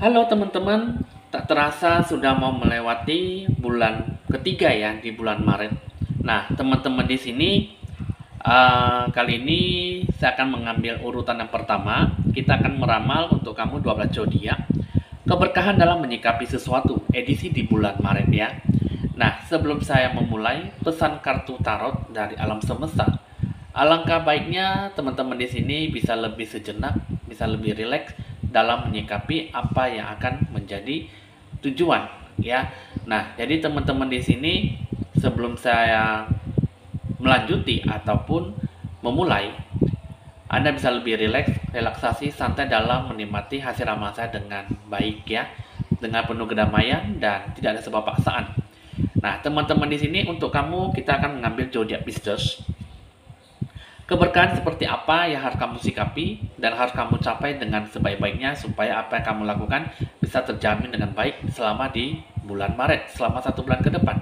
Halo teman-teman, tak terasa sudah mau melewati bulan ketiga ya di bulan Maret. Nah, teman-teman di sini kali ini saya akan mengambil urutan yang pertama. Kita akan meramal untuk kamu 12 zodiak. Keberkahan dalam menyikapi sesuatu, edisi di bulan Maret ya. Nah, sebelum saya memulai, pesan kartu tarot dari alam semesta. Alangkah baiknya teman-teman di sini bisa lebih sejenak, bisa lebih rileks dalam menyikapi apa yang akan menjadi tujuan ya. Nah, jadi teman-teman di sini sebelum saya melanjuti ataupun memulai, Anda bisa lebih relaksasi santai dalam menikmati hasil ramal saya dengan baik ya, dengan penuh kedamaian dan tidak ada sebab paksaan. Nah, teman-teman di sini untuk kamu kita akan mengambil zodiak Pisces. Keberkahan seperti apa yang harus kamu sikapi dan harus kamu capai dengan sebaik-baiknya supaya apa yang kamu lakukan bisa terjamin dengan baik selama di bulan Maret, selama 1 bulan ke depan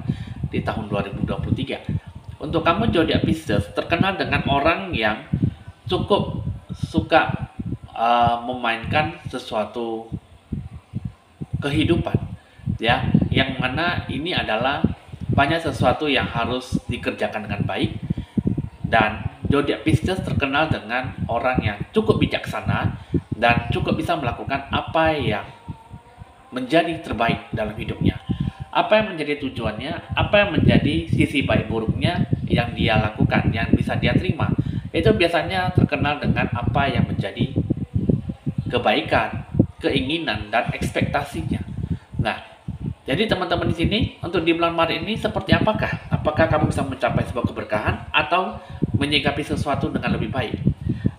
di tahun 2023. Untuk kamu zodiak Pisces terkenal dengan orang yang cukup suka memainkan sesuatu kehidupan ya, yang mana ini adalah banyak sesuatu yang harus dikerjakan dengan baik. Dan zodiak Pisces terkenal dengan orang yang cukup bijaksana dan cukup bisa melakukan apa yang menjadi terbaik dalam hidupnya. Apa yang menjadi tujuannya, apa yang menjadi sisi baik buruknya yang dia lakukan, yang bisa dia terima. Itu biasanya terkenal dengan apa yang menjadi kebaikan, keinginan, dan ekspektasinya. Nah, jadi teman-teman di sini untuk di bulan Maret ini seperti apakah? Apakah kamu bisa mencapai sebuah keberkahan atau menyikapi sesuatu dengan lebih baik?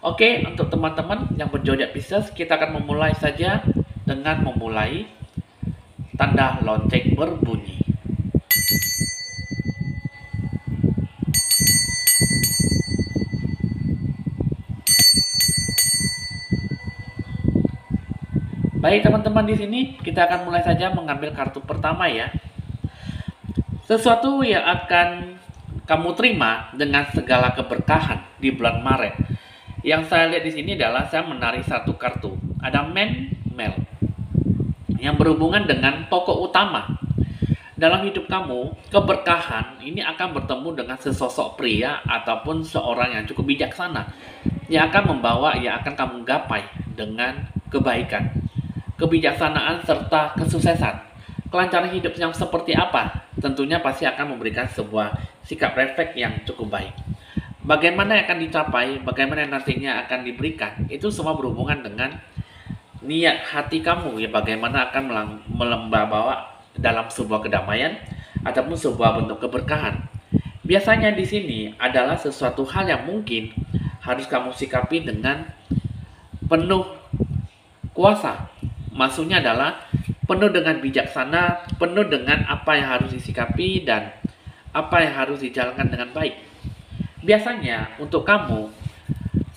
Oke, untuk teman-teman yang berzodiak Pisces, kita akan memulai saja dengan memulai tanda lonceng berbunyi. Baik teman-teman di sini, kita akan mulai saja mengambil kartu pertama ya. Sesuatu yang akan kamu terima dengan segala keberkahan di bulan Maret. Yang saya lihat di sini adalah saya menarik satu kartu. Ada Mel yang berhubungan dengan tokoh utama. Dalam hidup kamu, keberkahan ini akan bertemu dengan sesosok pria ataupun seorang yang cukup bijaksana yang akan membawa, yang akan kamu gapai dengan kebaikan, kebijaksanaan serta kesuksesan. Kelancaran hidup yang seperti apa? Tentunya pasti akan memberikan sebuah sikap refleks yang cukup baik. Bagaimana yang akan dicapai, bagaimana yang nantinya akan diberikan, itu semua berhubungan dengan niat hati kamu ya, bagaimana akan membawa dalam sebuah kedamaian ataupun sebuah bentuk keberkahan. Biasanya di sini adalah sesuatu hal yang mungkin harus kamu sikapi dengan penuh kuasa. Maksudnya adalah penuh dengan bijaksana, penuh dengan apa yang harus disikapi dan apa yang harus dijalankan dengan baik. Biasanya untuk kamu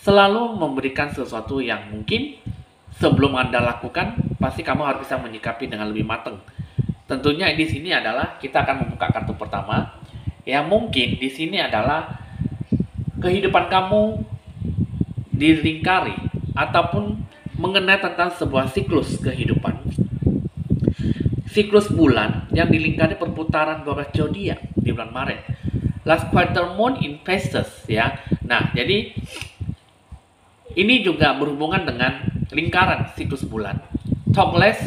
selalu memberikan sesuatu yang mungkin sebelum Anda lakukan, pasti kamu harus bisa menyikapi dengan lebih matang. Tentunya di sini adalah kita akan membuka kartu pertama yang mungkin di sini adalah kehidupan kamu dilingkari ataupun mengenai tentang sebuah siklus kehidupan. Siklus bulan yang dilingkari perputaran 12 zodiak di bulan Maret. Last quarter moon in Pisces ya. Nah, jadi ini juga berhubungan dengan lingkaran siklus bulan. Talk less,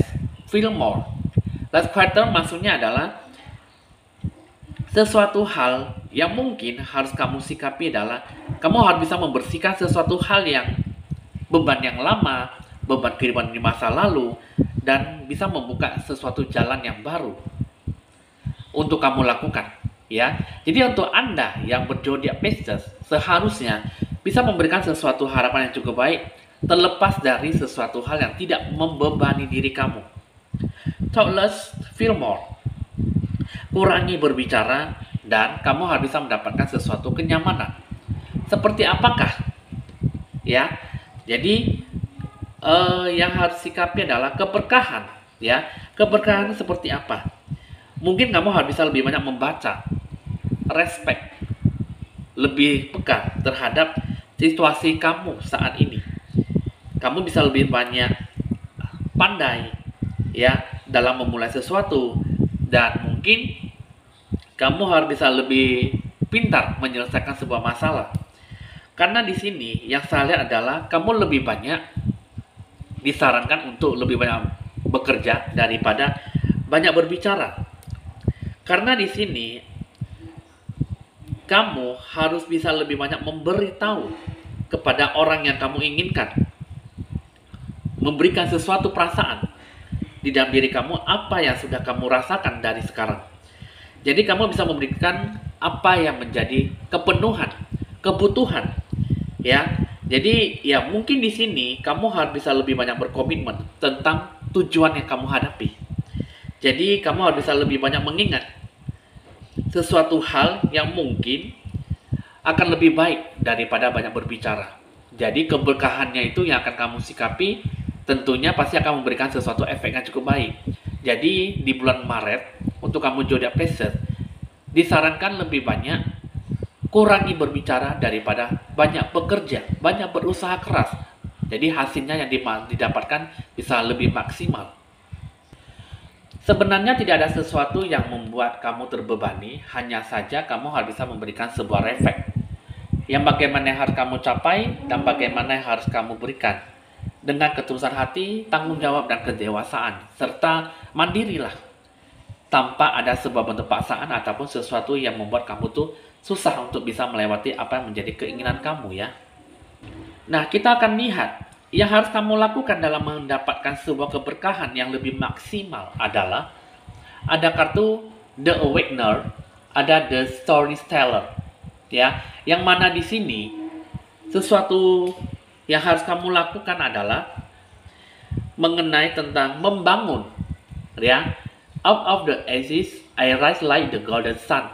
feel more. Last quarter maksudnya adalah sesuatu hal yang mungkin harus kamu sikapi adalah kamu harus bisa membersihkan sesuatu hal yang beban yang lama, beban kehidupan di masa lalu, dan bisa membuka sesuatu jalan yang baru untuk kamu lakukan ya. Jadi untuk Anda yang berzodiak Pisces seharusnya bisa memberikan sesuatu harapan yang cukup baik terlepas dari sesuatu hal yang tidak membebani diri kamu. Talk less, feel more. Kurangi berbicara dan kamu harus bisa mendapatkan sesuatu kenyamanan. Seperti apakah? Ya. Jadi yang harus sikapi adalah keberkahan ya. Keberkahan seperti apa? Mungkin kamu harus bisa lebih banyak membaca, respect, lebih peka terhadap situasi kamu saat ini. Kamu bisa lebih banyak pandai ya dalam memulai sesuatu, dan mungkin kamu harus bisa lebih pintar menyelesaikan sebuah masalah. Karena di sini yang saya lihat adalah kamu lebih banyak disarankan untuk lebih banyak bekerja daripada banyak berbicara. Karena di sini kamu harus bisa lebih banyak memberitahu kepada orang yang kamu inginkan, memberikan sesuatu perasaan di dalam diri kamu apa yang sudah kamu rasakan dari sekarang. Jadi kamu bisa memberikan apa yang menjadi kepenuhan, kebutuhan, ya. Jadi ya mungkin di sini kamu harus bisa lebih banyak berkomitmen tentang tujuan yang kamu hadapi. Jadi kamu harus bisa lebih banyak mengingat sesuatu hal yang mungkin akan lebih baik daripada banyak berbicara. Jadi keberkahannya itu yang akan kamu sikapi tentunya pasti akan memberikan sesuatu efek yang cukup baik. Jadi di bulan Maret untuk kamu zodiak Pisces disarankan lebih banyak kurangi berbicara daripada banyak bekerja, banyak berusaha keras. Jadi hasilnya yang didapatkan bisa lebih maksimal. Sebenarnya tidak ada sesuatu yang membuat kamu terbebani, hanya saja kamu harus bisa memberikan sebuah refleks. Yang bagaimana yang harus kamu capai dan bagaimana yang harus kamu berikan. Dengan ketulusan hati, tanggung jawab dan kedewasaan, serta mandirilah. Tanpa ada sebuah bentuk paksaan ataupun sesuatu yang membuat kamu tuh susah untuk bisa melewati apa yang menjadi keinginan kamu ya. Nah, kita akan lihat yang harus kamu lakukan dalam mendapatkan sebuah keberkahan yang lebih maksimal adalah ada kartu The Awakener, ada The Storyteller, ya. Yang mana di sini sesuatu yang harus kamu lakukan adalah mengenai tentang membangun, ya. Out of the ashes, I rise like the golden sun.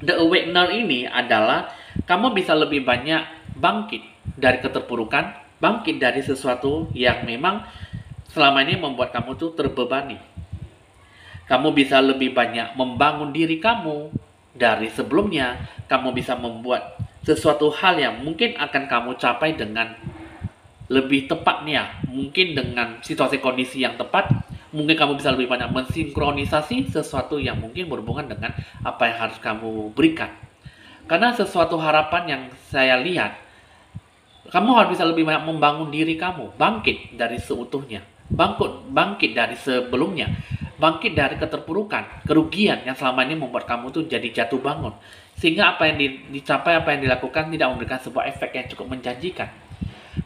The Awakener ini adalah kamu bisa lebih banyak bangkit dari keterpurukan, bangkit dari sesuatu yang memang selama ini membuat kamu tuh terbebani. Kamu bisa lebih banyak membangun diri kamu dari sebelumnya. Kamu bisa membuat sesuatu hal yang mungkin akan kamu capai dengan lebih tepatnya, mungkin dengan situasi kondisi yang tepat. Mungkin kamu bisa lebih banyak mensinkronisasi sesuatu yang mungkin berhubungan dengan apa yang harus kamu berikan. Karena sesuatu harapan yang saya lihat, kamu harus bisa lebih banyak membangun diri kamu, bangkit dari seutuhnya, bangkit dari sebelumnya, bangkit dari keterpurukan, kerugian yang selama ini membuat kamu tuh jadi jatuh bangun. Sehingga apa yang dicapai, apa yang dilakukan tidak memberikan sebuah efek yang cukup menjanjikan.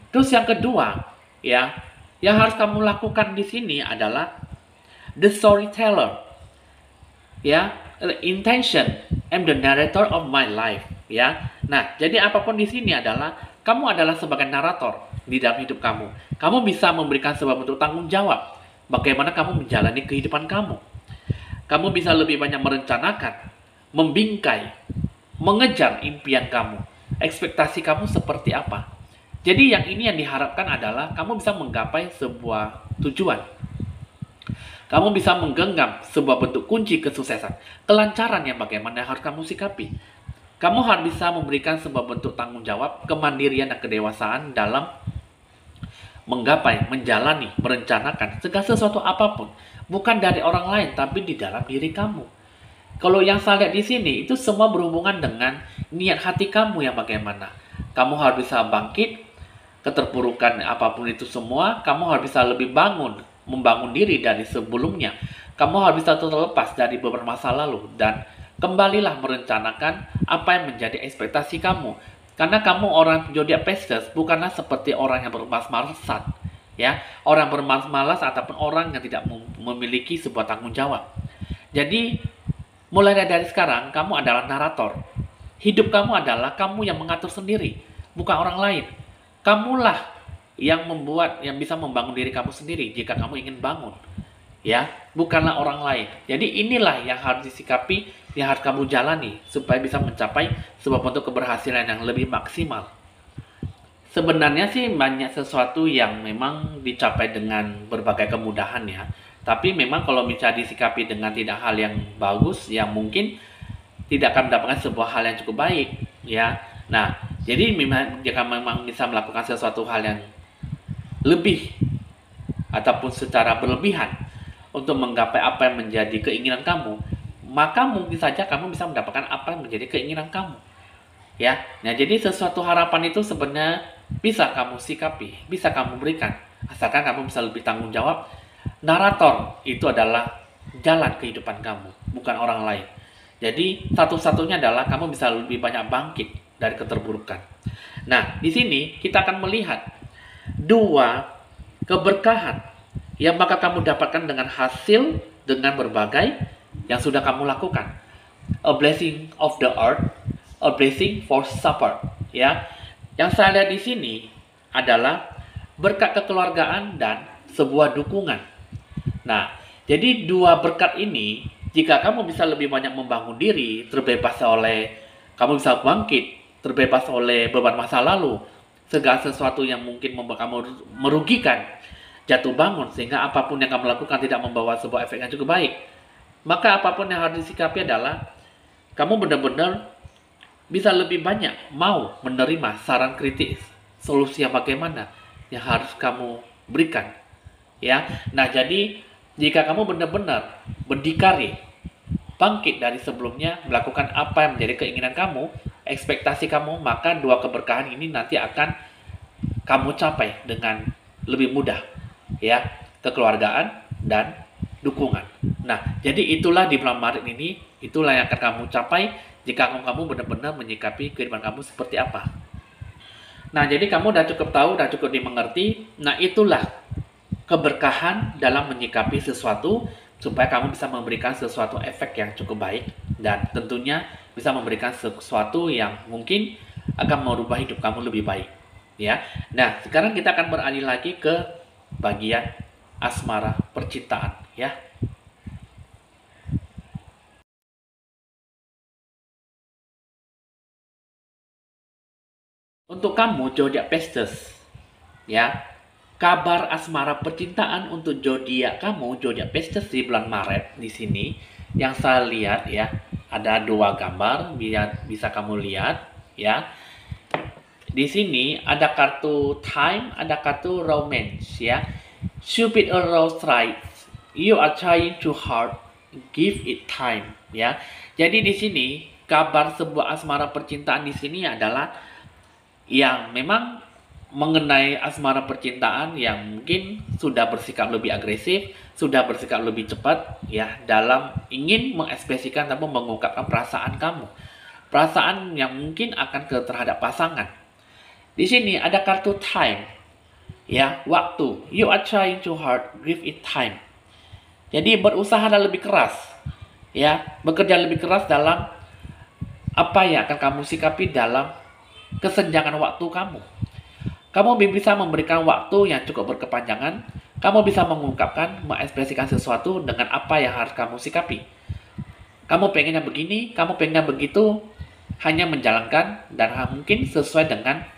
Terus yang kedua, ya, yang harus kamu lakukan di sini adalah The Storyteller. Ya, intention, I'm the narrator of my life, ya. Nah, jadi apapun di sini adalah kamu adalah sebagai narator di dalam hidup kamu. Kamu bisa memberikan sebuah bentuk tanggung jawab bagaimana kamu menjalani kehidupan kamu. Kamu bisa lebih banyak merencanakan, membingkai, mengejar impian kamu. Ekspektasi kamu seperti apa? Jadi yang ini yang diharapkan adalah kamu bisa menggapai sebuah tujuan. Kamu bisa menggenggam sebuah bentuk kunci kesuksesan, kelancaran yang bagaimana harus kamu sikapi. Kamu harus bisa memberikan sebuah bentuk tanggung jawab, kemandirian dan kedewasaan dalam menggapai, menjalani, merencanakan segala sesuatu apapun. Bukan dari orang lain, tapi di dalam diri kamu. Kalau yang saya lihat di sini, itu semua berhubungan dengan niat hati kamu yang bagaimana. Kamu harus bisa bangkit, keterpurukan apapun itu semua, kamu harus bisa lebih membangun diri dari sebelumnya. Kamu harus bisa terlepas dari beberapa masa lalu dan kembalilah merencanakan apa yang menjadi ekspektasi kamu. Karena kamu orang zodiak Pisces bukanlah seperti orang yang bermalas-malasan, ya, orang bermalas-malas ataupun orang yang tidak memiliki sebuah tanggung jawab. Jadi mulai dari sekarang kamu adalah narator. Hidup kamu adalah kamu yang mengatur sendiri, bukan orang lain. Kamulah yang bisa membangun diri kamu sendiri jika kamu ingin bangun, ya, bukanlah orang lain. Jadi inilah yang harus disikapi, yang harus kamu jalani supaya bisa mencapai sebuah bentuk keberhasilan yang lebih maksimal. Sebenarnya sih banyak sesuatu yang memang dicapai dengan berbagai kemudahan ya, tapi memang kalau bisa disikapi dengan tidak hal yang bagus, yang mungkin tidak akan mendapatkan sebuah hal yang cukup baik, ya. Nah, jadi jika memang bisa melakukan sesuatu hal yang lebih ataupun secara berlebihan untuk menggapai apa yang menjadi keinginan kamu, maka mungkin saja kamu bisa mendapatkan apa yang menjadi keinginan kamu. Ya, nah jadi sesuatu harapan itu sebenarnya bisa kamu sikapi, bisa kamu berikan, asalkan kamu bisa lebih tanggung jawab. Narator itu adalah jalan kehidupan kamu, bukan orang lain. Jadi satu-satunya adalah kamu bisa lebih banyak bangkit dari keterburukan. Nah, di sini kita akan melihat dua keberkahan yang bakal kamu dapatkan dengan hasil dengan berbagai yang sudah kamu lakukan. A blessing of the earth, a blessing for support. Ya, yang saya lihat di sini adalah berkat kekeluargaan dan sebuah dukungan. Nah, jadi dua berkat ini, jika kamu bisa lebih banyak membangun diri, terbebas oleh, kamu bisa bangkit, terbebas oleh beban masa lalu, segala sesuatu yang mungkin membuat kamu merugikan, jatuh bangun, sehingga apapun yang kamu lakukan tidak membawa sebuah efek yang cukup baik. Maka apapun yang harus disikapi adalah, kamu benar-benar bisa lebih banyak mau menerima saran kritis, solusi yang bagaimana yang harus kamu berikan. Ya, nah jadi jika kamu benar-benar berdikari, bangkit dari sebelumnya, melakukan apa yang menjadi keinginan kamu, ekspektasi kamu, maka dua keberkahan ini nanti akan kamu capai dengan lebih mudah. Ya, kekeluargaan dan dukungan. Nah, jadi itulah di bulan Maret ini, itulah yang akan kamu capai jika kamu benar-benar menyikapi kehidupan kamu seperti apa. Nah, jadi kamu udah cukup tahu, udah cukup dimengerti. Nah, itulah keberkahan dalam menyikapi sesuatu supaya kamu bisa memberikan sesuatu efek yang cukup baik dan tentunya bisa memberikan sesuatu yang mungkin akan merubah hidup kamu lebih baik. Ya. Nah, sekarang kita akan beralih lagi ke bagian asmara percintaan, ya. Untuk kamu zodiak Pisces, ya. Kabar asmara percintaan untuk zodiak kamu, zodiak Pisces di bulan Maret di sini yang saya lihat ya, ada dua gambar biar bisa kamu lihat ya. Di sini ada kartu time, ada kartu romance ya. Cupid a rose strikes. You are trying too hard. Give it time ya. Jadi di sini kabar sebuah asmara percintaan di sini adalah yang memang mengenai asmara percintaan yang mungkin sudah bersikap lebih agresif, sudah bersikap lebih cepat ya dalam ingin mengekspresikan atau mengungkapkan perasaan kamu. Perasaan yang mungkin akan terhadap pasangan. Di sini ada kartu time. Ya, waktu. You are trying too hard, give it time. Jadi berusaha dan lebih keras. Ya, bekerja lebih keras dalam apa yang akan kamu sikapi dalam kesenjangan waktu kamu. Kamu bisa memberikan waktu yang cukup berkepanjangan. Kamu bisa mengungkapkan, mengekspresikan sesuatu dengan apa yang harus kamu sikapi. Kamu pengennya begini, kamu pengennya begitu, hanya menjalankan dan mungkin sesuai dengan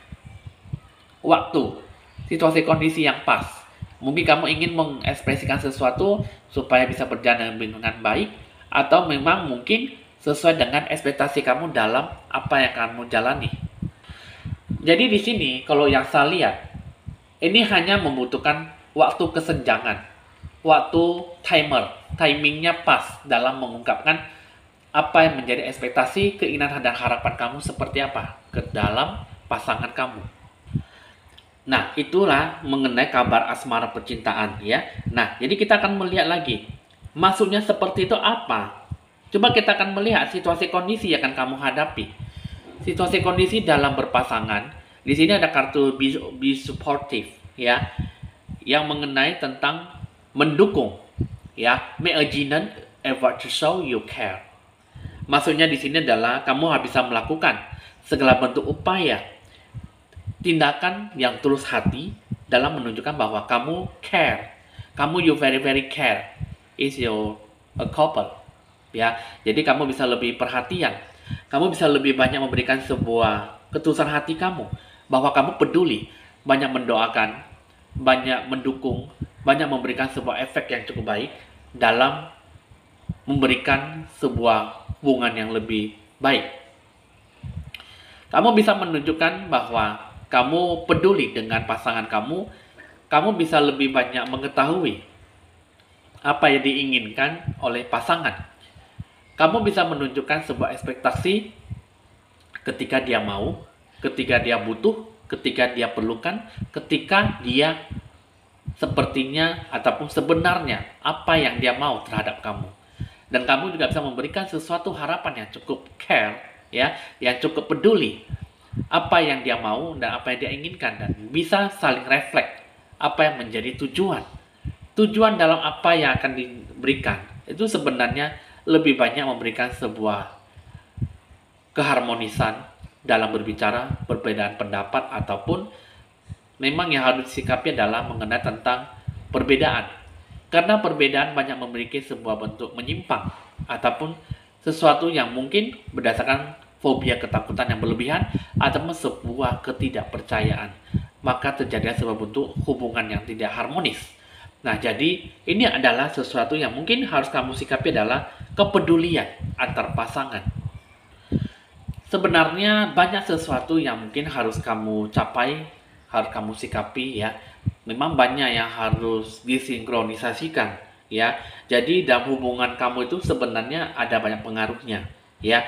waktu, situasi kondisi yang pas. Mungkin kamu ingin mengekspresikan sesuatu supaya bisa berjalan dengan baik, atau memang mungkin sesuai dengan ekspektasi kamu dalam apa yang kamu jalani. Jadi di sini kalau yang saya lihat, ini hanya membutuhkan waktu kesenjangan, waktu timingnya pas dalam mengungkapkan apa yang menjadi ekspektasi, keinginan dan harapan kamu seperti apa ke dalam pasangan kamu. Nah, itulah mengenai kabar asmara percintaan ya. Nah, jadi kita akan melihat lagi, maksudnya seperti itu apa? Coba kita akan melihat situasi kondisi yang akan kamu hadapi. Situasi kondisi dalam berpasangan, di sini ada kartu be supportive ya, yang mengenai tentang mendukung ya, make a genuine effort to show you care. Maksudnya di sini adalah kamu harus bisa melakukan segala bentuk upaya, tindakan yang tulus hati dalam menunjukkan bahwa kamu care, kamu you very very care is your a couple ya. Jadi kamu bisa lebih perhatian, kamu bisa lebih banyak memberikan sebuah ketulusan hati kamu, bahwa kamu peduli, banyak mendoakan, banyak mendukung, banyak memberikan sebuah efek yang cukup baik dalam memberikan sebuah hubungan yang lebih baik. Kamu bisa menunjukkan bahwa kamu peduli dengan pasangan kamu kamu bisa lebih banyak mengetahui apa yang diinginkan oleh pasangan. Kamu bisa menunjukkan sebuah ekspektasi ketika dia mau, ketika dia butuh, ketika dia perlukan, ketika dia sepertinya ataupun sebenarnya apa yang dia mau terhadap kamu. Dan kamu juga bisa memberikan sesuatu harapan yang cukup care, ya, yang cukup peduli apa yang dia mau dan apa yang dia inginkan, dan bisa saling refleks apa yang menjadi tujuan dalam apa yang akan diberikan. Itu sebenarnya lebih banyak memberikan sebuah keharmonisan dalam berbicara, perbedaan pendapat, ataupun memang yang harus disikapi adalah mengenai tentang perbedaan. Karena perbedaan banyak memiliki sebuah bentuk menyimpang ataupun sesuatu yang mungkin berdasarkan fobia ketakutan yang berlebihan ataupun sebuah ketidakpercayaan. Maka terjadi sebuah bentuk hubungan yang tidak harmonis. Nah, jadi ini adalah sesuatu yang mungkin harus kamu sikapi adalah kepedulian antar pasangan. Sebenarnya banyak sesuatu yang mungkin harus kamu capai, harus kamu sikapi, ya. Memang banyak yang harus disinkronisasikan, ya. Jadi dalam hubungan kamu itu sebenarnya ada banyak pengaruhnya, ya.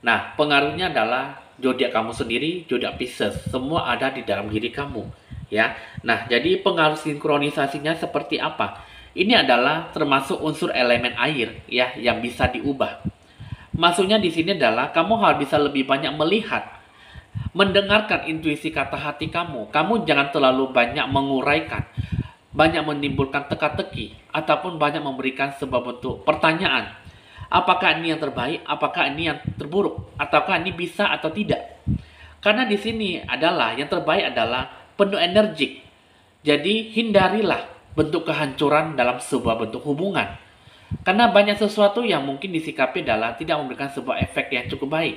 Nah, pengaruhnya adalah zodiak kamu sendiri, zodiak Pisces, semua ada di dalam diri kamu, ya. Nah, jadi pengaruh sinkronisasinya seperti apa? Ini adalah termasuk unsur elemen air, ya, yang bisa diubah. Maksudnya di sini adalah kamu harus bisa lebih banyak melihat, mendengarkan intuisi kata hati kamu. Kamu jangan terlalu banyak menguraikan, banyak menimbulkan teka-teki, ataupun banyak memberikan sebuah bentuk pertanyaan. Apakah ini yang terbaik? Apakah ini yang terburuk? Ataukah ini bisa atau tidak? Karena di sini adalah yang terbaik adalah penuh energik. Jadi hindarilah bentuk kehancuran dalam sebuah bentuk hubungan. Karena banyak sesuatu yang mungkin disikapi adalah tidak memberikan sebuah efek yang cukup baik.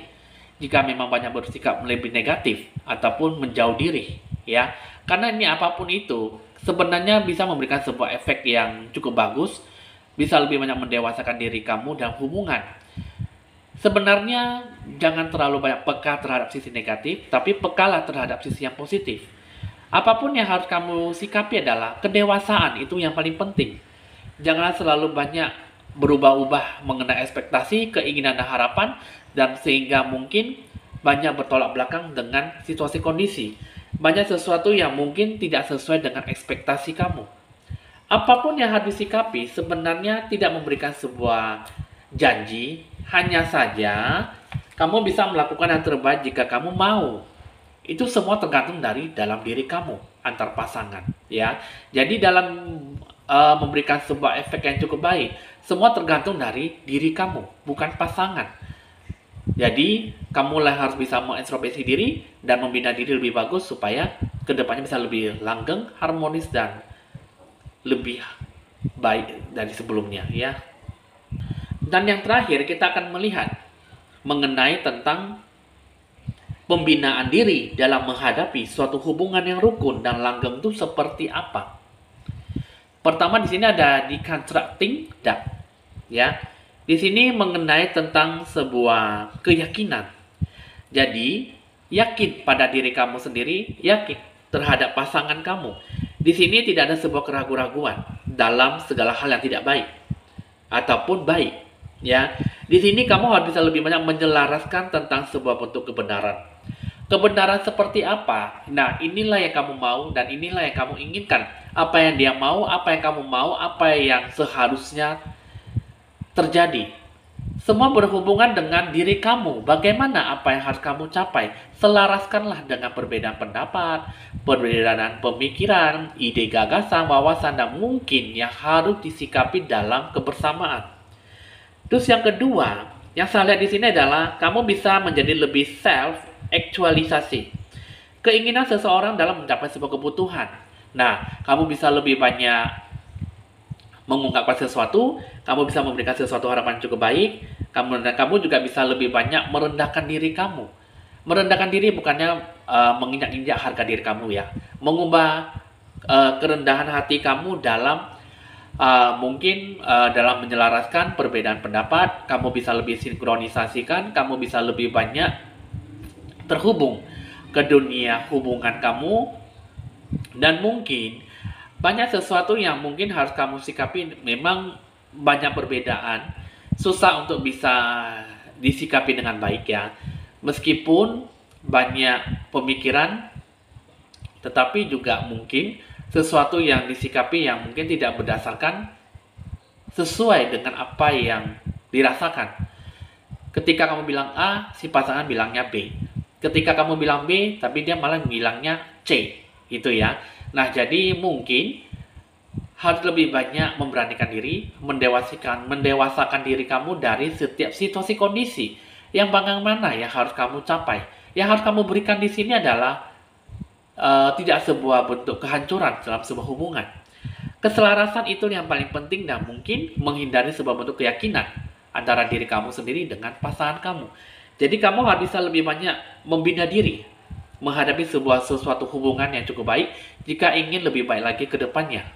Jika memang banyak bersikap lebih negatif ataupun menjauh diri, ya. Karena ini apapun itu sebenarnya bisa memberikan sebuah efek yang cukup bagus, bisa lebih banyak mendewasakan diri kamu dalam hubungan. Sebenarnya jangan terlalu banyak peka terhadap sisi negatif, tapi pekalah terhadap sisi yang positif. Apapun yang harus kamu sikapi adalah kedewasaan, itu yang paling penting. Janganlah selalu banyak berubah-ubah mengenai ekspektasi, keinginan dan harapan, dan sehingga mungkin banyak bertolak belakang dengan situasi kondisi. Banyak sesuatu yang mungkin tidak sesuai dengan ekspektasi kamu. Apapun yang harus disikapi sebenarnya tidak memberikan sebuah janji, hanya saja kamu bisa melakukan yang terbaik jika kamu mau. Itu semua tergantung dari dalam diri kamu antar pasangan, ya. Jadi dalam memberikan sebuah efek yang cukup baik, semua tergantung dari diri kamu, bukan pasangan. Jadi kamulah harus bisa mengintrospeksi diri dan membina diri lebih bagus supaya kedepannya bisa lebih langgeng, harmonis, dan lebih baik dari sebelumnya, ya. Dan yang terakhir kita akan melihat mengenai tentang pembinaan diri dalam menghadapi suatu hubungan yang rukun dan langgeng itu seperti apa. Pertama di sini ada deconstructing that, ya. Di sini mengenai tentang sebuah keyakinan. Jadi, yakin pada diri kamu sendiri, yakin terhadap pasangan kamu. Di sini tidak ada sebuah keraguan-raguan dalam segala hal yang tidak baik ataupun baik, ya. Di sini kamu harus bisa lebih banyak menjelaskan tentang sebuah bentuk kebenaran. Kebenaran seperti apa? Nah, inilah yang kamu mau dan inilah yang kamu inginkan. Apa yang dia mau, apa yang kamu mau, apa yang seharusnya terjadi. Semua berhubungan dengan diri kamu. Bagaimana apa yang harus kamu capai? Selaraskanlah dengan perbedaan pendapat, perbedaan pemikiran, ide gagasan, wawasan, dan mungkin yang harus disikapi dalam kebersamaan. Terus yang kedua, yang saya lihat di sini adalah kamu bisa menjadi lebih self-actualisasi. Keinginan seseorang dalam mencapai sebuah kebutuhan. Nah, kamu bisa lebih banyak mengungkapkan sesuatu, kamu bisa memberikan sesuatu harapan yang cukup baik, kamu juga bisa lebih banyak merendahkan diri kamu. Merendahkan diri bukannya menginjak-injak harga diri kamu, ya. Mengubah kerendahan hati kamu dalam mungkin dalam menyelaraskan perbedaan pendapat, kamu bisa lebih sinkronisasikan, kamu bisa lebih banyak terhubung ke dunia hubungan kamu, dan mungkin Banyak sesuatu yang mungkin harus kamu sikapi, memang banyak perbedaan, susah untuk bisa disikapi dengan baik ya. Meskipun banyak pemikiran, tetapi juga mungkin sesuatu yang disikapi yang mungkin tidak berdasarkan sesuai dengan apa yang dirasakan. Ketika kamu bilang A, si pasangan bilangnya B. Ketika kamu bilang B, tapi dia malah bilangnya C, gitu ya. Nah, jadi mungkin harus lebih banyak memberanikan diri, mendewasakan diri kamu dari setiap situasi kondisi. Yang bagaimana yang harus kamu capai. Yang harus kamu berikan di sini adalah tidak sebuah bentuk kehancuran dalam sebuah hubungan. Keselarasan itu yang paling penting dan mungkin menghindari sebuah bentuk keyakinan antara diri kamu sendiri dengan pasangan kamu. Jadi kamu harus bisa lebih banyak membina diri menghadapi sesuatu hubungan yang cukup baik jika ingin lebih baik lagi ke depannya.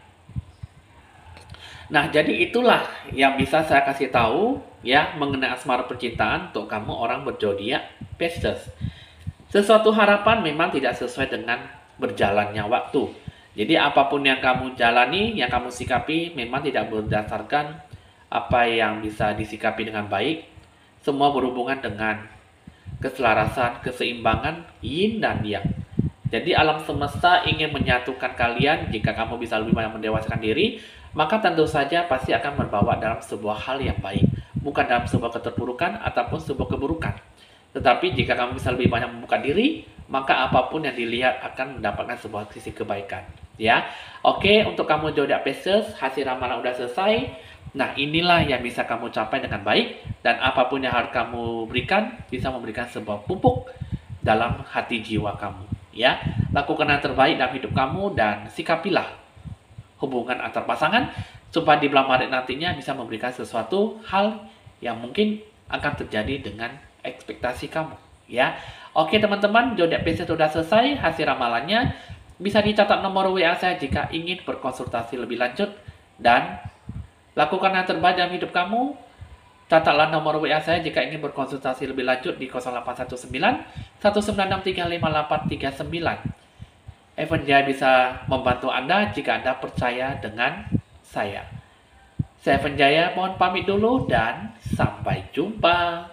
Nah, jadi itulah yang bisa saya kasih tahu ya mengenai asmara percintaan untuk kamu orang berzodiak Pisces. Sesuatu harapan memang tidak sesuai dengan berjalannya waktu. Jadi apapun yang kamu jalani, yang kamu sikapi memang tidak berdasarkan apa yang bisa disikapi dengan baik. Semua berhubungan dengan keselarasan, keseimbangan yin dan yang. Jadi alam semesta ingin menyatukan kalian. Jika kamu bisa lebih banyak mendewasakan diri, maka tentu saja pasti akan membawa dalam sebuah hal yang baik, bukan dalam sebuah keterpurukan ataupun sebuah keburukan. Tetapi jika kamu bisa lebih banyak membuka diri, maka apapun yang dilihat akan mendapatkan sebuah sisi kebaikan. Ya, oke, untuk kamu zodiak Pisces, hasil ramalan udah selesai. Nah, inilah yang bisa kamu capai dengan baik, dan apapun yang harus kamu berikan bisa memberikan sebuah pupuk dalam hati jiwa kamu. Ya, lakukan yang terbaik dalam hidup kamu dan sikapilah hubungan antar pasangan supaya di bulan Maret nantinya bisa memberikan sesuatu hal yang mungkin akan terjadi dengan ekspektasi kamu. Ya, oke teman-teman, zodiak Pisces sudah selesai hasil ramalannya. Bisa dicatat nomor WA saya jika ingin berkonsultasi lebih lanjut dan lakukan yang terbaik dalam hidup kamu. Catatlah nomor WA saya jika ingin berkonsultasi lebih lanjut di 0819 196358839. Evan Jaya bisa membantu Anda jika Anda percaya dengan saya. Saya Evan Jaya, mohon pamit dulu dan sampai jumpa.